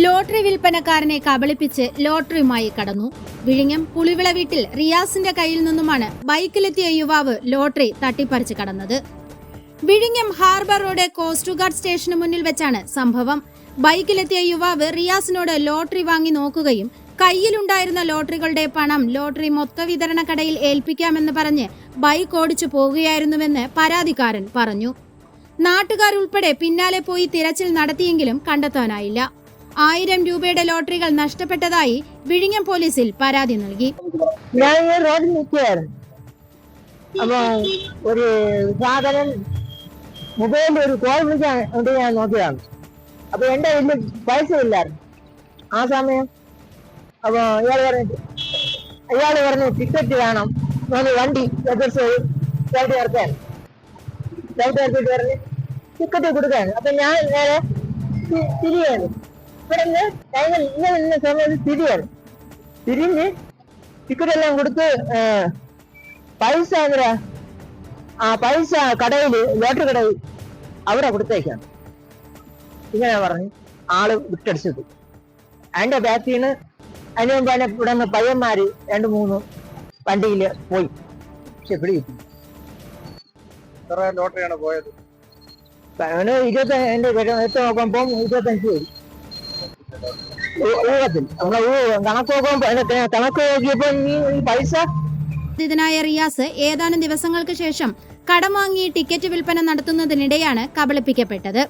Lottery വിൽപ്പനക്കാരനെ കബളിപ്പിച്ച് ലോട്ടറിയുമായി കടന്നു. വിഴിഞ്ഞം പുളിവിള വീട്ടിൽ റിയാസിന്റെ കയ്യിൽ നിന്നുമാണ് ബൈക്കിലെത്തിയ യുവാവ് ലോട്ടറി തട്ടിപ്പറിച്ച് കടന്നത്. വിഴിഞ്ഞം ഹാർബർ റോഡ് കോസ്റ്റ് ഗാർഡ് സ്റ്റേഷന് മുന്നിൽ വെച്ചാണ് സംഭവം. ബൈക്കിലെത്തിയ യുവാവ് റിയാസിനോട് ലോട്ടറി വാങ്ങി നോക്കുകയും കയ്യിലുണ്ടായിരുന്ന ലോട്ടറികളുടെ പണം ലോട്ടറി മൊത്ത വിതരണ കടയിൽ ഏൽപ്പിക്കാമെന്ന് പറഞ്ഞ് ബൈക്ക് ഓടിച്ചു പോകുകയായിരുന്നുവെന്ന് പരാതിക്കാരൻ പറഞ്ഞു. നാട്ടുകാരുൾപ്പെടെ പിന്നാലെ പോയി തിരച്ചിൽ നടത്തിയെങ്കിലും കണ്ടെത്താനായില്ല. 1000 രൂപയുടെ ലോട്ടറികൾ നഷ്ടപ്പെട്ടതായി വിഴിഞ്ഞം പോലീസിൽ പരാതി നൽകി. ഞാൻ ഈ റോഡിൽ നിൽക്കുകയായിരുന്നു. അപ്പൊ ഒരു സാധനം മൊബൈലിൽ ഒരു കോൾ വിളിക്കാൻ വേണ്ടി ഞാൻ നോക്കിയതാണ്. അപ്പൊ എന്റെ കയ്യിൽ പൈസ ഇല്ലായിരുന്നു ആ സമയം. അപ്പൊ ഇയാള് പറഞ്ഞു ടിക്കറ്റ് വേണം, വണ്ടി ചവിട്ടി ഇറക്കിയിട്ട് പറഞ്ഞ് ടിക്കറ്റ് കൊടുക്കാണ്. അപ്പൊ ഞാൻ നേരെ തിരിയാണ്. ഇവിടെ ഇന്ന സമയത്ത് തിരിഞ്ഞ് ടിക്കറ്റ് എല്ലാം കൊടുത്ത് പൈസ പൈസ കടയില് ലോട്ടറി കടയിൽ അവിടെ കൊടുത്തേക്കാണ്. ഇങ്ങനെ പറഞ്ഞു ആള് വിട്ടടിച്ചത്. അതിന്റെ ബാക്കിൽ നിന്ന് അതിന് മുമ്പ് തന്നെ ഇവിടെ നിന്ന് പയ്യന്മാര് 2-3 വണ്ടിയില് പോയി. പക്ഷെ പിടികിട്ടി. ലോട്ടറിയാണ് പോയത്. 25 എട്ട് നോക്കുമ്പോ 25 പോയി. ഊഹത്തിൽ നമ്മളെ കണക്ക് നോക്കിയപ്പോ ഈ പൈസ. ഇതിനായ റിയാസ് ഏതാനും ദിവസങ്ങൾക്ക് ശേഷം കടം വാങ്ങി ടിക്കറ്റ് വിൽപ്പന നടത്തുന്നതിനിടെയാണ് കബളിപ്പിക്കപ്പെട്ടത്.